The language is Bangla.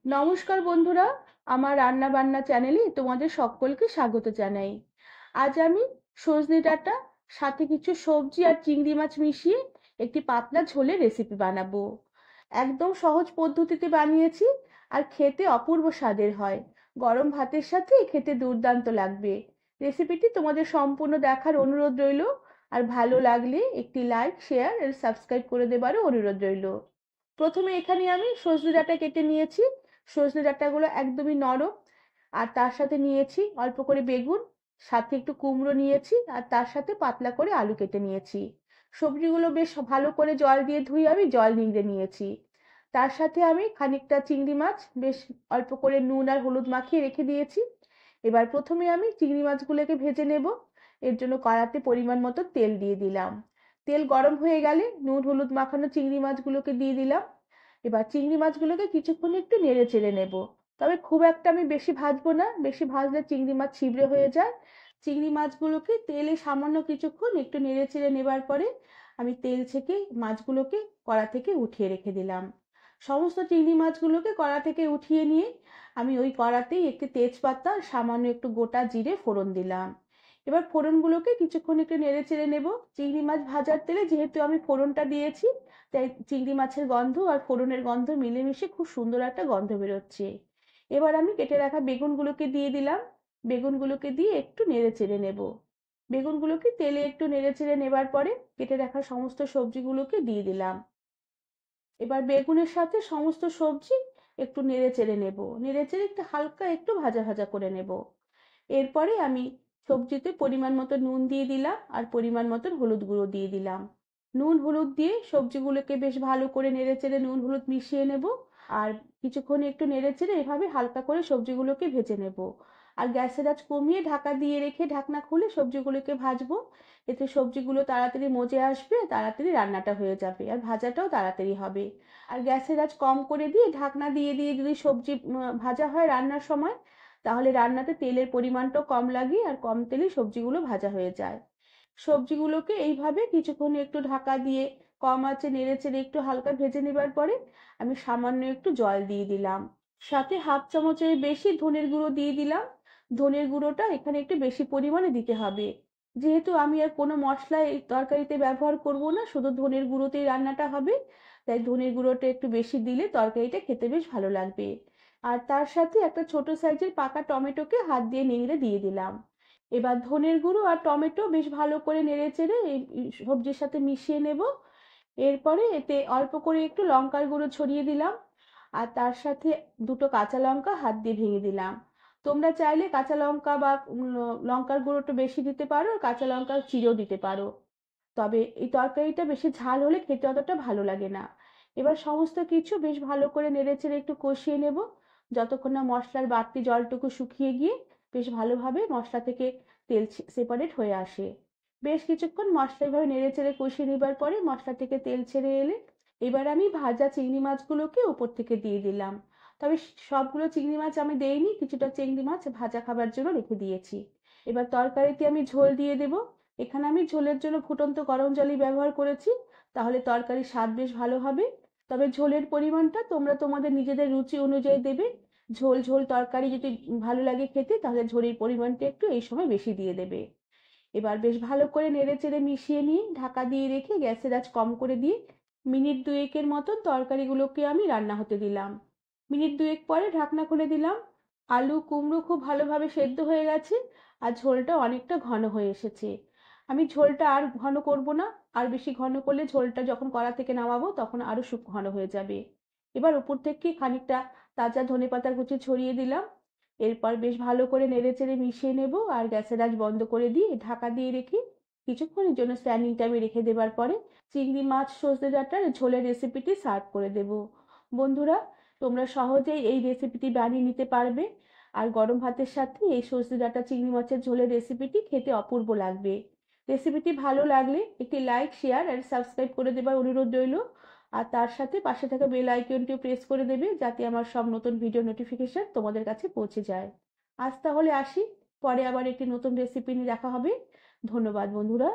নমস্কার বন্ধুরা, আমার রান্না বান্না চ্যানেলে তোমাদের সকলকে স্বাগত জানাই। আজ আমি সজনে ডাঁটা সাথে কিছু সবজি আর চিংড়ি মাছ মিশিয়ে একটি পাতলা ঝোলের রেসিপি বানাবো। একদম সহজ পদ্ধতিতে বানিয়েছি আর খেতে অপূর্ব স্বাদের হয়। গরম ভাতের সাথে খেতে দুর্দান্ত লাগবে। রেসিপিটি তোমাদের সম্পূর্ণ দেখার অনুরোধ রইল। আর ভালো লাগলে একটি লাইক, শেয়ার আর সাবস্ক্রাইব করে দেবারও অনুরোধ রইল। প্রথমে এখানে আমি সজনে ডাঁটা কেটে নিয়েছি। সজনে ডাঁটাগুলো একদমই নরম। আর তার সাথে নিয়েছি অল্প করে বেগুন, সাথে একটু কুমড়ো নিয়েছি, আর তার সাথে পাতলা করে আলু কেটে নিয়েছি। সবজিগুলো বেশ ভালো করে জল দিয়ে ধুয়ে আমি জল নিংড়ে নিয়েছি। তার সাথে আমি খানিকটা চিংড়ি মাছ বেশ অল্প করে নুন আর হলুদ মাখিয়ে রেখে দিয়েছি। এবার প্রথমে আমি চিংড়ি মাছগুলোকে ভেজে নেব। এর জন্য কড়াতে পরিমাণ মতো তেল দিয়ে দিলাম। তেল গরম হয়ে গেলে নুন হলুদ মাখানো চিংড়ি মাছগুলোকে দিয়ে দিলাম। এবার চিংড়ি মাছগুলোকে কিছুক্ষণ একটু নেড়ে চেড়ে নেব। তবে খুব একটা আমি বেশি ভাজবো না, বেশি ভাজলে চিংড়ি মাছ ছিবড়ে হয়ে যায়। চিংড়ি মাছগুলোকে তেলে সামান্য কিছুক্ষণ একটু নেড়ে চেড়ে নেবার পরে আমি তেল ছেঁকে মাছগুলোকে কড়া থেকে উঠিয়ে রেখে দিলাম। সমস্ত চিংড়ি মাছগুলোকে কড়া থেকে উঠিয়ে নিয়ে আমি ওই কড়াতেই একটি তেজপাতা আর সামান্য একটু গোটা জিরে ফোড়ন দিলাম। এবার ফোড়নগুলোকে কিছুক্ষণ একটু নেড়ে চেড়ে নেব। চিংড়ি মাছ ভাজার তেলে যেহেতু আমি ফোড়নটা দিয়েছি, তাই চিংড়ি মাছের গন্ধ আর ফোড়নের গন্ধ মিলেমিশে খুব সুন্দর একটা গন্ধ বেরোচ্ছে। এবার আমি কেটে রাখা বেগুনগুলোকে দিয়ে দিলাম। বেগুনগুলোকে দিয়ে একটু নেড়ে চেড়ে নেব। বেগুনগুলোকে তেলে একটু নেড়ে চেড়ে নেবার পরে কেটে রাখা সমস্ত সবজিগুলোকে দিয়ে দিলাম। এবার বেগুনের সাথে সমস্ত সবজি একটু নেড়ে চেড়ে নেব। নেড়ে চেড়ে একটু হালকা একটু ভাজা ভাজা করে নেব। এরপরে আমি সবজিতে পরিমাণ মতো নুন দিয়ে দিলাম আর পরিমাণ মতো হলুদ গুঁড়ো দিয়ে দিলাম। নুন হলুদ দিয়ে সবজিগুলোকে বেশ ভালো করে নেড়ে চেড়ে নুন হলুদ মিশিয়ে নেব। আর কিছুক্ষণ একটু নেড়ে চেড়ে এভাবে হালকা করে সবজিগুলোকে ভেজে নেব। আর গ্যাসের আঁচ কমিয়ে ঢাকা দিয়ে রেখে ঢাকনা খুলে সবজিগুলোকে ভাজবো। এতে সবজিগুলো তাড়াতাড়ি মজে আসবে, তাড়াতাড়ি রান্নাটা হয়ে যাবে আর ভাজাটাও তাড়াতাড়ি হবে। আর গ্যাসের আঁচ কম করে দিয়ে ঢাকনা দিয়ে দিয়ে যদি সবজি ভাজা হয় রান্নার সময়, তাহলে রান্নাতে তেলের পরিমাণটাও কম লাগে আর কম তেলে সবজিগুলো ভাজা হয়ে যায়। সবজিগুলোকে এইভাবে কিছুক্ষণ একটু ঢাকা দিয়ে কম আঁচে নেড়ে চেড়ে একটু হালকা ভেজে নেবার পরে আমি সামান্য একটু জল দিয়ে দিলাম। সাথে হাফ চামচের বেশি ধনের গুঁড়ো দিয়ে দিলাম। ধনের গুঁড়োটা এখানে একটু বেশি পরিমাণে দিতে হবে। যেহেতু আমি আর কোনো মশলা এই তরকারিতে ব্যবহার করব না, শুধু ধনের গুঁড়োতেই রান্নাটা হবে, তাই ধনের গুঁড়োটা একটু বেশি দিলে তরকারিটা খেতে বেশ ভালো লাগবে। আর তার সাথে একটা ছোট সাইজের পাকা টমেটোকে হাত দিয়ে নেড়ে দিয়ে দিলাম। এবার ধনের গুঁড়ো আর টমেটো বেশ ভালো করে নেড়ে চেড়ে এই সবজির সাথে মিশিয়ে নেব। এরপরে এতে অল্প করে একটু লঙ্কার গুঁড়ো ছড়িয়ে দিলাম। আর তার সাথে দুটো কাঁচা লঙ্কা হাত দিয়ে ভেঙে দিলাম। তোমরা চাইলে কাঁচা লঙ্কা বা লঙ্কার গুঁড়োটা বেশি দিতে পারো, কাঁচা লঙ্কা চিরেও দিতে পারো। তবে এই তরকারিটা বেশি ঝাল হলে খেতে অতটা ভালো লাগে না। এবার সমস্ত কিছু বেশ ভালো করে নেড়েচেড়ে একটু কষিয়ে নেব, যতক্ষণ না মশলার বাড়তি জলটুকু শুকিয়ে গিয়ে বেশ ভালোভাবে মশলা থেকে তেল সেপারেট হয়ে আসে। বেশ কিছুক্ষণ মশলা এভাবে নেড়েচেড়ে কষিয়ে নেবার পরে মশলা থেকে তেল ছেড়ে এলে এবার আমি ভাজা চিংড়ি মাছগুলোকে উপর থেকে দিয়ে দিলাম। তবে সবগুলো চিংড়ি মাছ আমি দেইনি, কিছুটা চিংড়ি মাছ ভাজা খাবার জন্য রেখে দিয়েছি। এবার তরকারিতে আমি ঝোল দিয়ে দেব। এখানে আমি ঝোলের জন্য ফুটন্ত গরম জলই ব্যবহার করেছি, তাহলে তরকারির স্বাদ বেশ ভালো হবে। তবে ঝোলের পরিমাণটা তোমরা তোমাদের নিজেদের রুচি অনুযায়ী দেবে। ঝোল ঝোল তরকারি যদি ভালো লাগে খেতে, তাহলে ঝোলের পরিমাণটা একটু এই সময় বেশি দিয়ে দেবে। এবার বেশ ভালো করে নেড়ে চেড়ে মিশিয়ে নিয়ে ঢাকা দিয়ে রেখে গ্যাসের আঁচ কম করে দিয়ে মিনিট দুয়েকের মতন তরকারিগুলোকে আমি রান্না হতে দিলাম। মিনিট দুয়েক পরে ঢাকনা খুলে দিলাম। আলু কুমড়ো খুব ভালোভাবে সেদ্ধ হয়ে গেছে আর ঝোলটা অনেকটা ঘন হয়ে এসেছে। আমি ঝোলটা আর ঘন করব না। আর বেশি ঘন করলে ঝোলটা যখন কড়া থেকে নামাবো তখন আরো ঘন হয়ে যাবে। এবার উপর থেকে খানিকটা তাজা ধনেপাতার কুচি ছড়িয়ে দিলাম। এরপর বেশ ভালো করে নেড়েচেড়ে মিশিয়ে নেব আর গ্যাসের আঁচ বন্ধ করে দিয়ে ঢাকা দিয়ে রেখে কিছুক্ষণের জন্য স্ট্যান্ডিং টাইমে রেখে দেবার পরে চিংড়ি মাছ সজনে ডাঁটার ঝোলের রেসিপিটি সার্ভ করে দেব। বন্ধুরা, তোমরা সহজেই এই রেসিপিটি বানিয়ে নিতে পারবে। আর গরম ভাতের সাথে এই সজনে ডাঁটা চিংড়ি মাছের ঝোলের রেসিপিটি খেতে অপূর্ব লাগবে। রেসিপিটি ভালো লাগলে একটি লাইক, শেয়ার আর সাবস্ক্রাইব করে দেবার অনুরোধ রইল। আর তার সাথে পাশে থাকা বেল আইকনটিও প্রেস করে দেবে, যাতে আমার সব নতুন ভিডিও নোটিফিকেশন তোমাদের কাছে পৌঁছে যায়। আজ তাহলে আসি, পরে আবার একটি নতুন রেসিপি নিয়ে দেখা হবে। ধন্যবাদ বন্ধুরা।